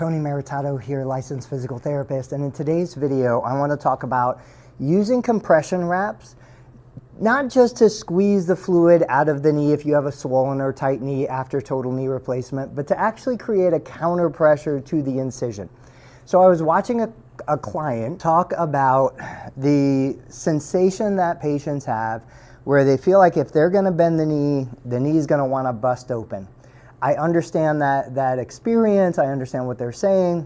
Tony Maritato here, licensed physical therapist, and in today's video I want to talk about using compression wraps, not just to squeeze the fluid out of the knee if you have a swollen or tight knee after total knee replacement, but to actually create a counter pressure to the incision. So I was watching a client talk about the sensation that patients have where they feel like if they're going to bend the knee is going to want to bust open. I understand that experience. I understand what they're saying.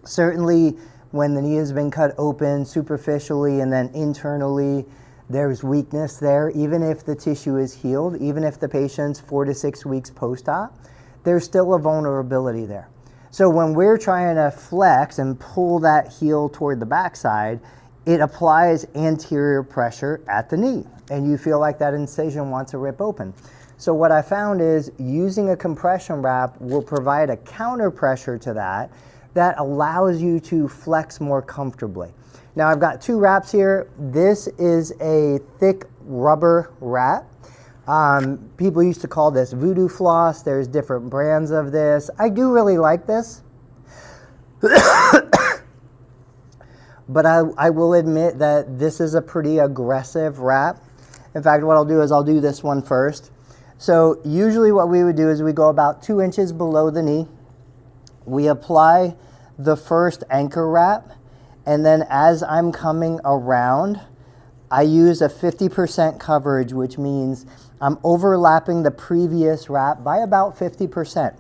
Certainly, when the knee has been cut open superficially and then internally, there's weakness there. Even if the tissue is healed, even if the patient's 4 to 6 weeks post-op, there's still a vulnerability there. So when we're trying to flex and pull that heel toward the backside, it applies anterior pressure at the knee, and you feel like that incision wants to rip open. So what I found is using a compression wrap will provide a counter pressure to that allows you to flex more comfortably. Now I've got 2 wraps here. This is a thick rubber wrap. People used to call this voodoo floss. There's different brands of this. I do really like this. But I will admit that this is a pretty aggressive wrap. In fact, what I'll do is I'll do this one first. So usually what we would do is we go about 2 inches below the knee. We apply the first anchor wrap, and then as I'm coming around, I use a 50% coverage, which means I'm overlapping the previous wrap by about 50%.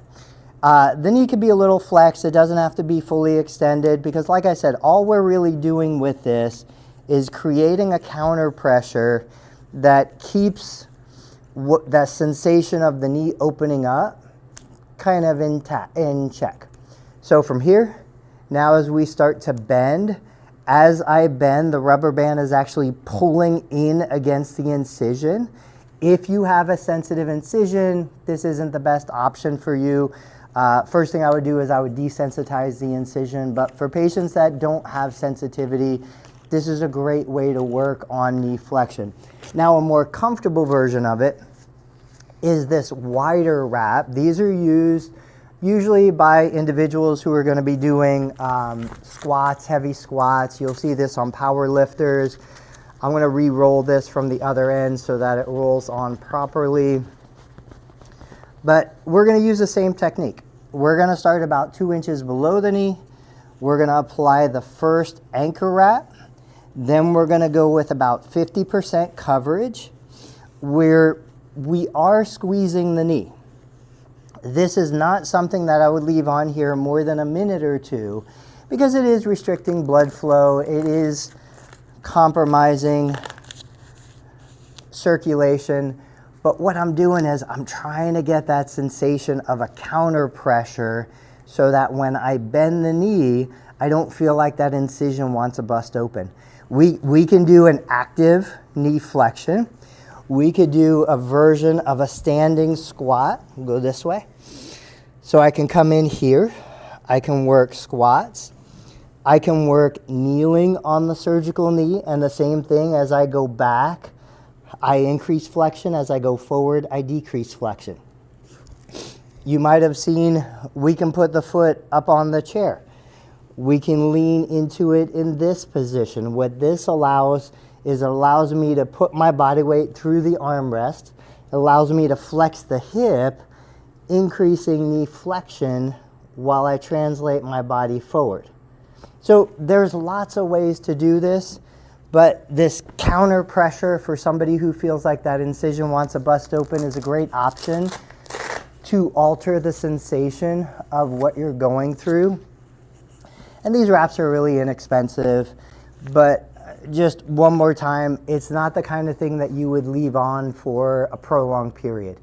The knee could be a little flexed. It doesn't have to be fully extended because, like I said, all we're really doing with this is creating a counter pressure that keeps that sensation of the knee opening up kind of in check. So from here, now as we start to bend, as I bend, the rubber band is actually pulling in against the incision. If you have a sensitive incision, this isn't the best option for you. First thing I would do is I would desensitize the incision, but for patients that don't have sensitivity, this is a great way to work on knee flexion. Now a more comfortable version of it is this wider wrap. These are used usually by individuals who are going to be doing squats, heavy squats. You'll see this on power lifters. I'm going to re-roll this from the other end so that it rolls on properly. But we're going to use the same technique. We're going to start about 2 inches below the knee. We're going to apply the first anchor wrap. Then we're going to go with about 50% coverage where we are squeezing the knee. This is not something that I would leave on here more than a minute or two because it is restricting blood flow. It is compromising circulation. But what I'm doing is I'm trying to get that sensation of a counter pressure so that when I bend the knee, I don't feel like that incision wants to bust open. We can do an active knee flexion. We could do a version of a standing squat. We'll go this way. So I can come in here. I can work squats. I can work kneeling on the surgical knee, and the same thing as I go back, I increase flexion. As I go forward, I decrease flexion. You might have seen we can put the foot up on the chair. We can lean into it in this position. What this allows is it allows me to put my body weight through the armrest. It allows me to flex the hip, increasing knee flexion while I translate my body forward. So there's lots of ways to do this, but this counter pressure for somebody who feels like that incision wants to bust open is a great option to alter the sensation of what you're going through. And these wraps are really inexpensive, but just one more time, it's not the kind of thing that you would leave on for a prolonged period.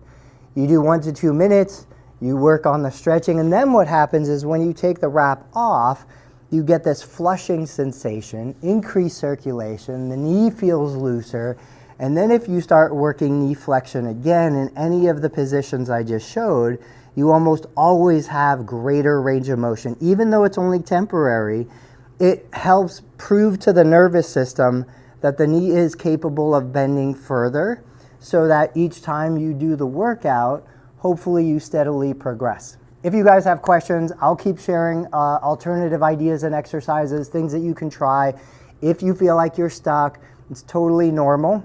You do 1 to 2 minutes, you work on the stretching, and then what happens is when you take the wrap off, you get this flushing sensation, increased circulation, the knee feels looser, and then if you start working knee flexion again in any of the positions I just showed, you almost always have greater range of motion. Even though it's only temporary, it helps prove to the nervous system that the knee is capable of bending further so that each time you do the workout, hopefully you steadily progress. If you guys have questions, I'll keep sharing alternative ideas and exercises, things that you can try. If you feel like you're stuck, it's totally normal.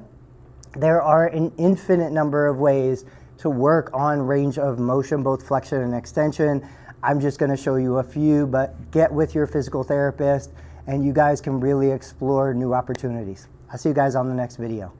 There are an infinite number of ways to work on range of motion, both flexion and extension. I'm just going to show you a few, but get with your physical therapist and you guys can really explore new opportunities. I'll see you guys on the next video.